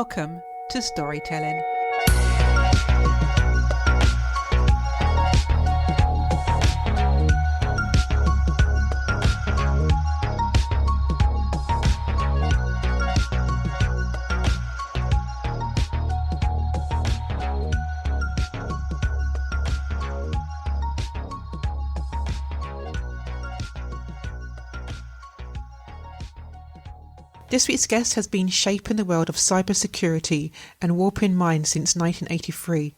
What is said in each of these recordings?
Welcome to Storytelling. This week's guest has been shaping the world of cybersecurity and warping minds since 1983.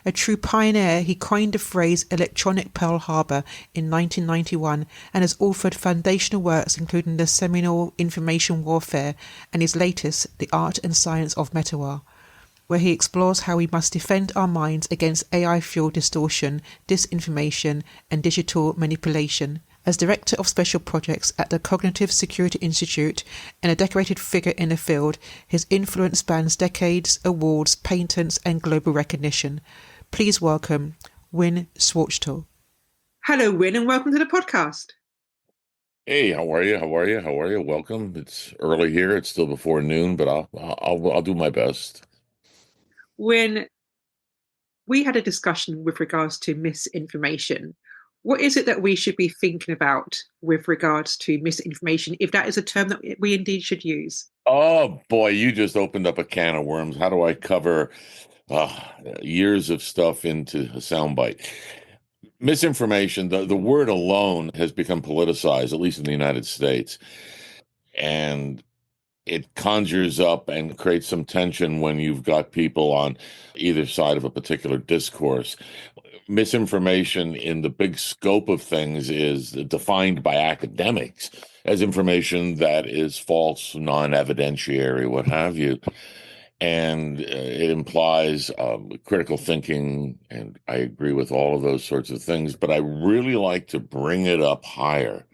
A true pioneer, he coined the phrase electronic Pearl Harbor in 1991 and has authored foundational works including the seminal Information Warfare and his latest, The Art and Science of Metawar, where he explores how we must defend our minds against AI-fueled distortion, disinformation and digital manipulation. As Director of Special Projects at the Cognitive Security Institute and a decorated figure in the field, his influence spans decades, awards, patents, and global recognition. Please welcome Winn Schwartau. Hello, Winn, and welcome to the podcast. Hey, how are you? Welcome. It's early here. It's still before noon, but I'll do my best. Winn, we had a discussion with regards to misinformation. What is it that we should be thinking about with regards to misinformation, if that is a term that we indeed should use? Oh, boy, you just opened up a can of worms. How do I cover years of stuff into a soundbite? Misinformation, the word alone has become politicized, at least in the United States. And it conjures up and creates some tension when you've got people on either side of a particular discourse. Misinformation in the big scope of things is defined by academics as information that is false, non-evidentiary, what have you. And it implies critical thinking, and I agree with all of those sorts of things, but I really like to bring it up higher.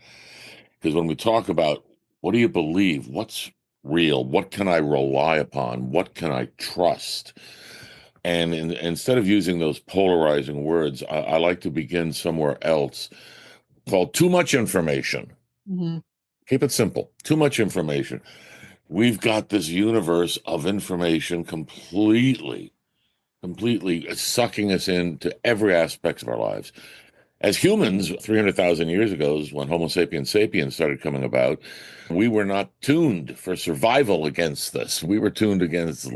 Because when we talk about what do you believe, what's real, what can I rely upon, what can I trust? And instead of using those polarizing words, I like to begin somewhere else called too much information. Mm-hmm. Keep it simple. Too much information. We've got this universe of information completely sucking us into every aspect of our lives. As humans, 300,000 years ago is when Homo sapiens sapiens started coming about. We were not tuned for survival against this. We were tuned against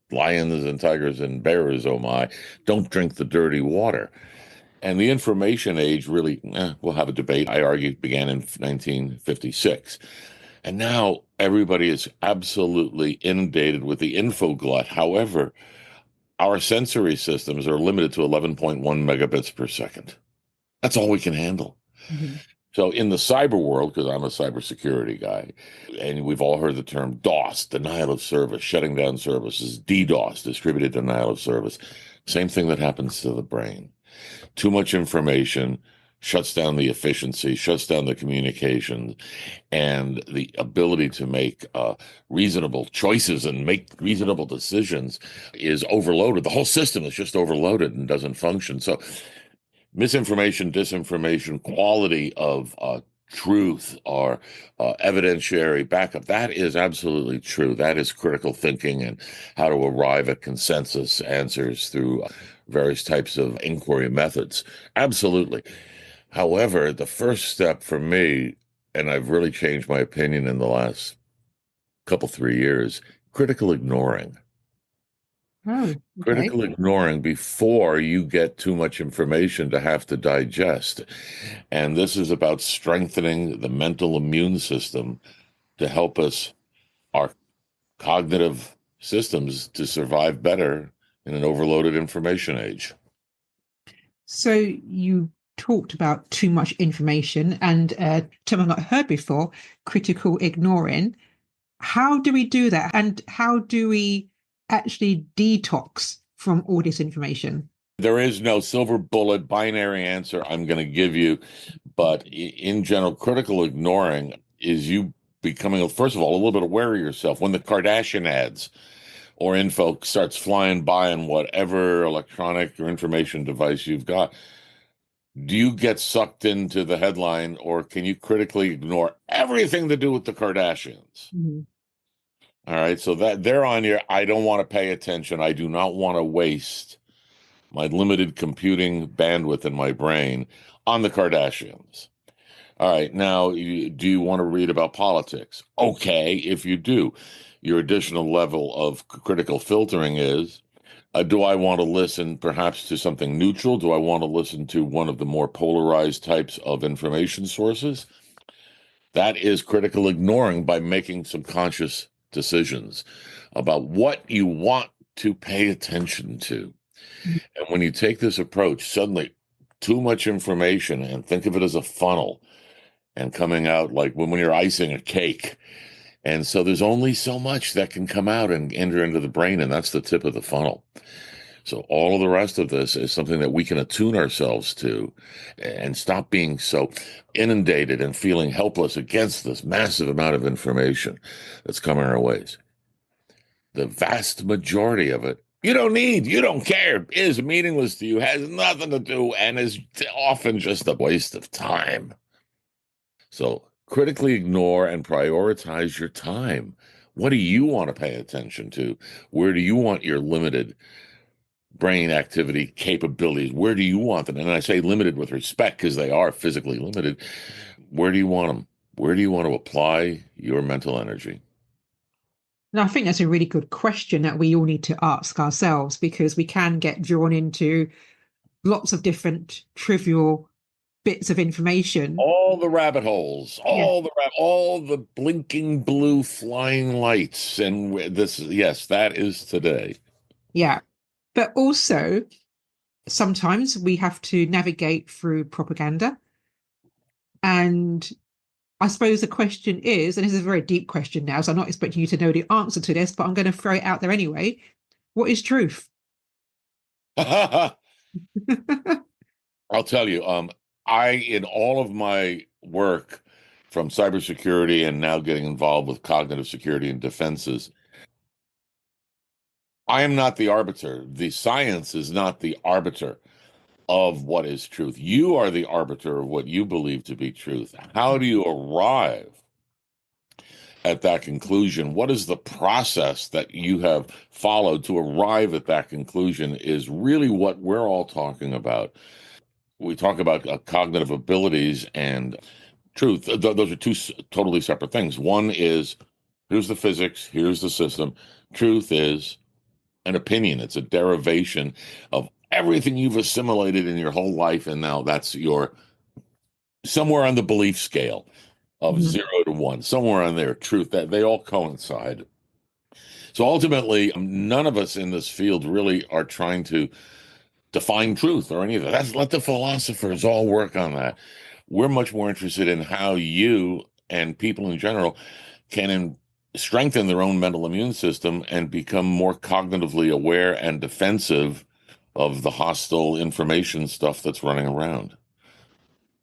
lions and tigers and bears, oh my, don't drink the dirty water. And the information age really, we'll have a debate, I argue, began in 1956. And now everybody is absolutely inundated with the info glut. However, our sensory systems are limited to 11.1 megabits per second. That's all we can handle. Mm-hmm. So in the cyber world, because I'm a cybersecurity guy, and we've all heard the term DOS, denial of service, shutting down services, DDoS, distributed denial of service. Same thing that happens to the brain. Too much information shuts down the efficiency, shuts down the communication, and the ability to make reasonable choices and make reasonable decisions is overloaded. The whole system is just overloaded and doesn't function. So misinformation, disinformation, quality of truth or evidentiary backup, that is absolutely true. That is critical thinking and how to arrive at consensus answers through various types of inquiry methods. Absolutely. However, the first step for me, and I've really changed my opinion in the last 3 years, critical ignoring. Oh, okay. Critical ignoring before you get too much information to have to digest. And this is about strengthening the mental immune system to help us, our cognitive systems, to survive better in an overloaded information age. So you talked about too much information and term I've not heard before, critical ignoring. How do we do that? And how do we actually detox from all this information? There is no silver bullet binary answer I'm going to give you, but in general, critical ignoring is you becoming, first of all, a little bit aware of yourself. When the Kardashian ads or info starts flying by on whatever electronic or information device you've got, do you get sucked into the headline, or can you critically ignore everything to do with the Kardashians? Mm-hmm. All right. So that they're on your, I don't want to pay attention. I do not want to waste my limited computing bandwidth in my brain on the Kardashians. All right. Now, do you want to read about politics? Okay. If you do, your additional level of critical filtering is, do I want to listen perhaps to something neutral? Do I want to listen to one of the more polarized types of information sources? That is critical ignoring by making some conscious decisions about what you want to pay attention to. And when you take this approach, suddenly too much information, and think of it as a funnel and coming out like when you're icing a cake. And so there's only so much that can come out and enter into the brain, and that's the tip of the funnel. So all of the rest of this is something that we can attune ourselves to and stop being so inundated and feeling helpless against this massive amount of information that's coming our ways. The vast majority of it, you don't need, you don't care, is meaningless to you, has nothing to do, and is often just a waste of time. So critically ignore and prioritize your time. What do you want to pay attention to? Where do you want your limited brain activity capabilities? Where do you want them? And I say limited with respect because they are physically limited. Where do you want them? Where do you want to apply your mental energy? And I think that's a really good question that we all need to ask ourselves, because we can get drawn into lots of different trivial bits of information. All the rabbit holes, Yeah. all the blinking blue flying lights, and this, yes, that is today. Yeah. But also, sometimes we have to navigate through propaganda. And I suppose the question is, and this is a very deep question now, so I'm not expecting you to know the answer to this, but I'm going to throw it out there anyway. What is truth? I'll tell you, in all of my work from cybersecurity and now getting involved with cognitive security and defenses, I am not the arbiter. The science is not the arbiter of what is truth. You are the arbiter of what you believe to be truth. How do you arrive at that conclusion? What is the process that you have followed to arrive at that conclusion is really what we're all talking about. We talk about cognitive abilities and truth. Those are two totally separate things. One is here's the physics, here's the system. Truth is an opinion. It's a derivation of everything you've assimilated in your whole life, and now that's your somewhere on the belief scale of Mhm. 0 to 1, somewhere on there, truth, that they all coincide. So ultimately, none of us in this field really are trying to define truth or any of that. That's let the philosophers all work on that. We're much more interested in how you and people in general can strengthen their own mental immune system and become more cognitively aware and defensive of the hostile information stuff that's running around.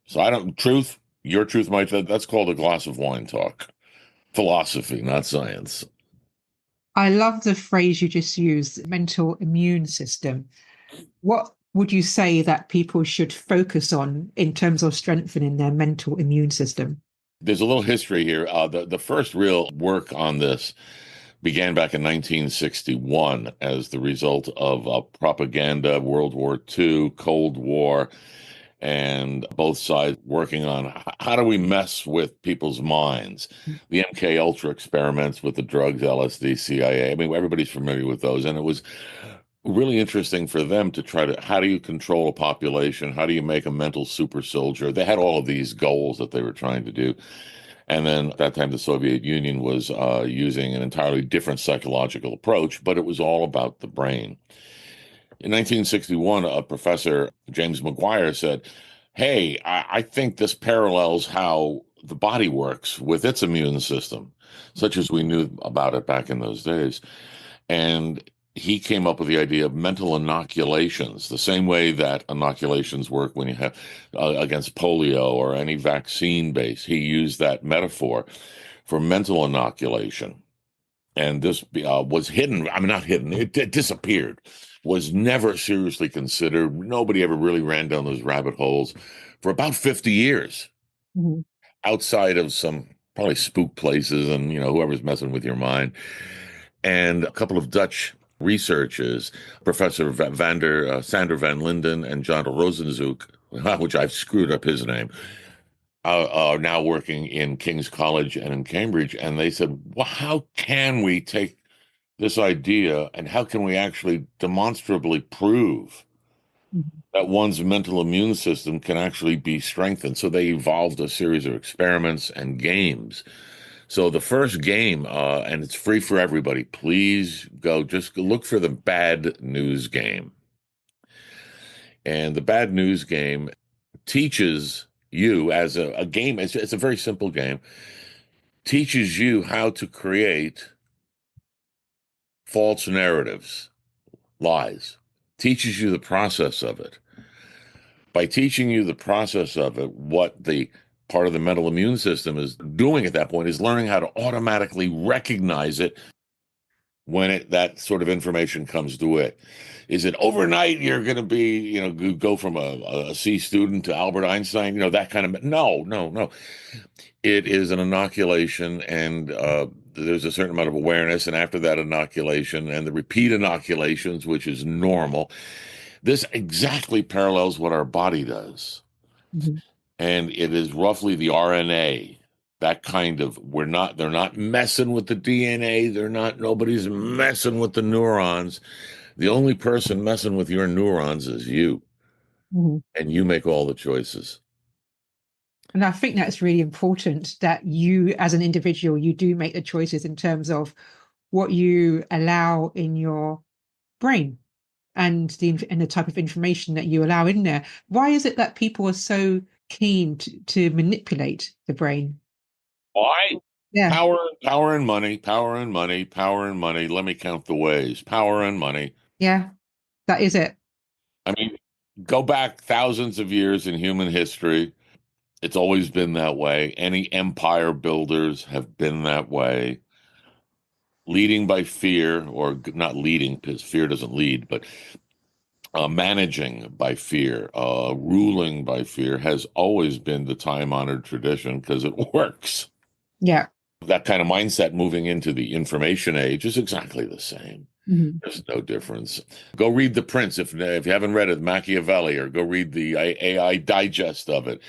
So I don't, truth, your truth might, that's called a glass of wine talk. Philosophy, not science. I love the phrase you just used, mental immune system. What would you say that people should focus on in terms of strengthening their mental immune system? There's a little history here. The first real work on this began back in 1961 as the result of propaganda, World War II, Cold War, and both sides working on how do we mess with people's minds. The MK Ultra experiments with the drugs, LSD, CIA. I mean, everybody's familiar with those, and it was really interesting for them to try to how do you control a population? How do you make a mental super soldier? They had all of these goals that they were trying to do. And then at that time, the Soviet Union was using an entirely different psychological approach, but it was all about the brain. In 1961, a professor, James McGuire, said, hey, I think this parallels how the body works with its immune system, such as we knew about it back in those days. And he came up with the idea of mental inoculations, the same way that inoculations work when you have against polio or any vaccine base. He used that metaphor for mental inoculation. And this was hidden. I mean, not hidden, it disappeared, was never seriously considered. Nobody ever really ran down those rabbit holes for about 50 years Mhm. outside of some probably spook places and, whoever's messing with your mind. And a couple of Dutch researchers, Professor Sander van Linden and John Rosenzoek, which I've screwed up his name, are now working in King's College and in Cambridge. And they said, well, how can we take this idea and how can we actually demonstrably prove Mhm. that one's mental immune system can actually be strengthened? So they evolved a series of experiments and games. So the first game, and it's free for everybody. Please just look for the bad news game. And the bad news game teaches you as a game, it's a very simple game, teaches you how to create false narratives, lies, teaches you the process of it. By teaching you the process of it, what the part of the mental immune system is doing at that point is learning how to automatically recognize it when that sort of information comes to it. Is it overnight you're going to be, go from a C student to Albert Einstein, that kind of, no, no, no. It is an inoculation, and there's a certain amount of awareness. And after that inoculation and the repeat inoculations, which is normal, this exactly parallels what our body does. Mhm. And it is roughly the RNA, that kind of, they're not messing with the DNA. Nobody's messing with the neurons. The only person messing with your neurons is you, Mhm. and you make all the choices. And I think that's really important that you, as an individual, you do make the choices in terms of what you allow in your brain and the type of information that you allow in there. Why is it that people are so keen to manipulate the brain? Why? Yeah, Power and money, power and money, power and money. Let me count the ways. Power and money. yeah, that is it. I mean, go back thousands of years in human history. It's always been that way. Any empire builders have been that way. Leading by fear, or not leading, because fear doesn't lead, but managing by fear, ruling by fear has always been the time-honored tradition because it works. Yeah. That kind of mindset moving into the information age is exactly the same. Mhm. There's no difference. Go read The Prince if you haven't read it, Machiavelli, or go read the AI digest of it.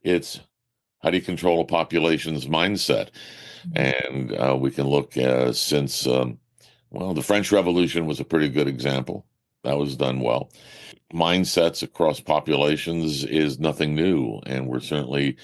It's how do you control a population's mindset? And we can look since, the French Revolution was a pretty good example. That was done well. Mindsets across populations is nothing new, and we're certainly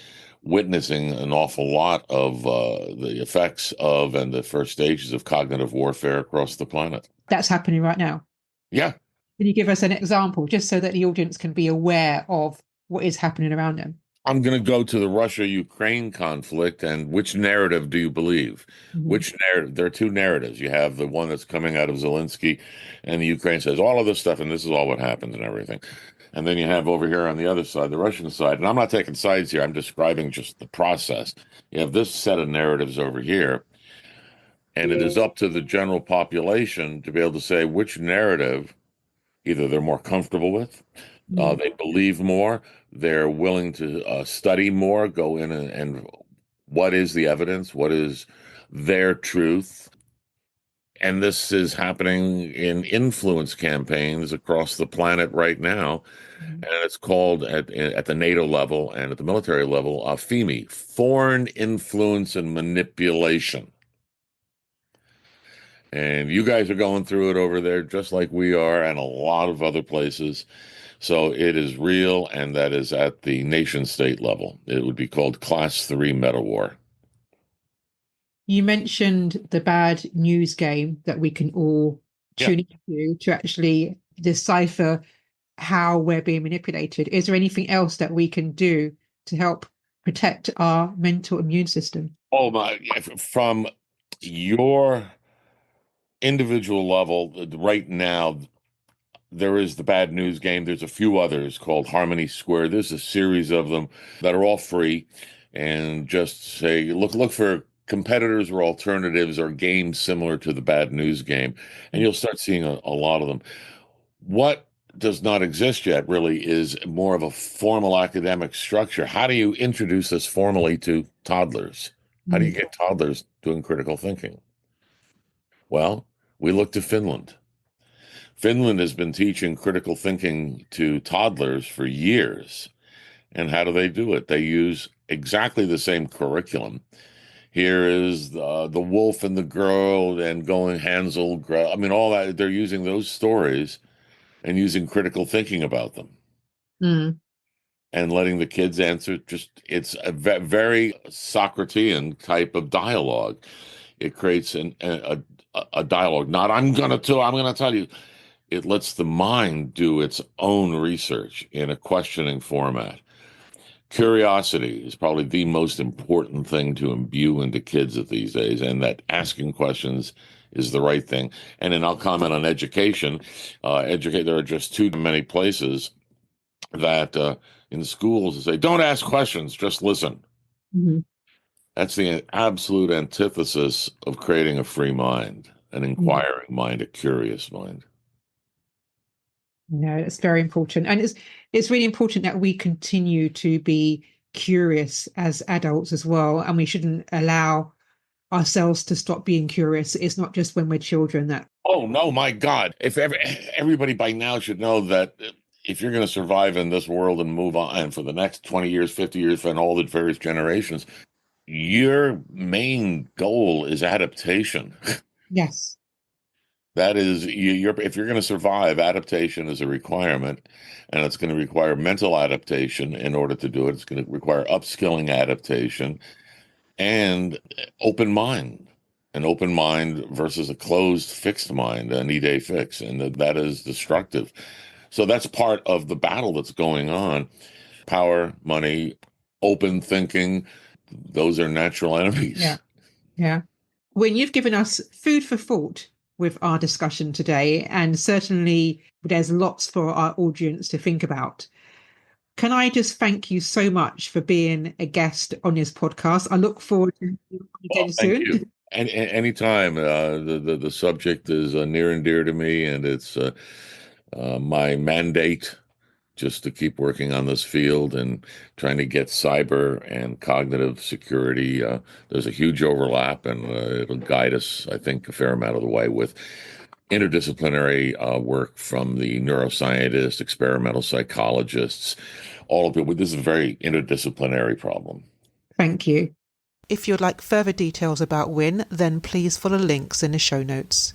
witnessing an awful lot of the effects of and the first stages of cognitive warfare across the planet. That's happening right now. Yeah, Can you give us an example just so that the audience can be aware of what is happening around them? I'm going to go to the Russia-Ukraine conflict, and which narrative do you believe? Mhm. Which narrative? There are two narratives. You have the one that's coming out of Zelensky, and the Ukraine says all of this stuff, and this is all what happened and everything. And then you have over here on the other side, the Russian side, and I'm not taking sides here. I'm describing just the process. You have this set of narratives over here, and it is up to the general population to be able to say which narrative either they're more comfortable with, Mhm. they believe more, they're willing to study more, go in and what is the evidence, what is their truth. And this is happening in influence campaigns across the planet right now. Mhm. And it's called at the NATO level and at the military level, FIMI, foreign influence and manipulation. And you guys are going through it over there just like we are, and a lot of other places. So it is real, and that is at the nation state level. It would be called Class 3 Metawar. You mentioned the bad news game that we can all Yeah. tune into to actually decipher how we're being manipulated. Is there anything else that we can do to help protect our mental immune system? Oh my, from your individual level, right now, there is the bad news game. There's a few others called Harmony Square. There's a series of them that are all free. And just say, look for competitors or alternatives or games similar to the bad news game. And you'll start seeing a lot of them. What does not exist yet really is more of a formal academic structure. How do you introduce this formally to toddlers? How do you Mm. get toddlers doing critical thinking? Well, we look to Finland. Finland has been teaching critical thinking to toddlers for years. And how do they do it? They use exactly the same curriculum. Here is the wolf and the girl and going Hansel, I mean, all that. They're using those stories and using critical thinking about them Mm. and letting the kids answer. Just it's a very Socratean type of dialogue. It creates a dialogue. Not I'm gonna tell you. It lets the mind do its own research in a questioning format. Curiosity is probably the most important thing to imbue into kids of these days, and that asking questions is the right thing. And then I'll comment on education. Educate. There are just too many places that in schools say, "Don't ask questions, just listen." Mhm. That's the absolute antithesis of creating a free mind, an Mm. inquiring mind, a curious mind. No, it's very important. And it's really important that we continue to be curious as adults as well. And we shouldn't allow ourselves to stop being curious. It's not just when we're children that. Oh no, my God! If everybody by now should know that if you're going to survive in this world and move on for the next 20 years, 50 years, and all the various generations, your main goal is adaptation. Yes. That is, if you're going to survive, adaptation is a requirement, and it's going to require mental adaptation in order to do it. It's going to require upskilling adaptation and open mind. An open mind versus a closed, fixed mind, an E-day fix, and that is destructive. So that's part of the battle that's going on. Power, money, open thinking, those are natural Yeah. enemies. Yeah. When you've given us food for thought with our discussion today, and certainly there's lots for our audience to think about. Can I just thank you so much for being a guest on this podcast? I look forward to you Well, again thank soon. you. And anytime, the subject is near and dear to me, and it's my mandate just to keep working on this field and trying to get cyber and cognitive security. There's a huge overlap, and it'll guide us, I think, a fair amount of the way with interdisciplinary work from the neuroscientists, experimental psychologists, all of it. This is a very interdisciplinary problem. Thank you. If you'd like further details about Winn, then please follow links in the show notes.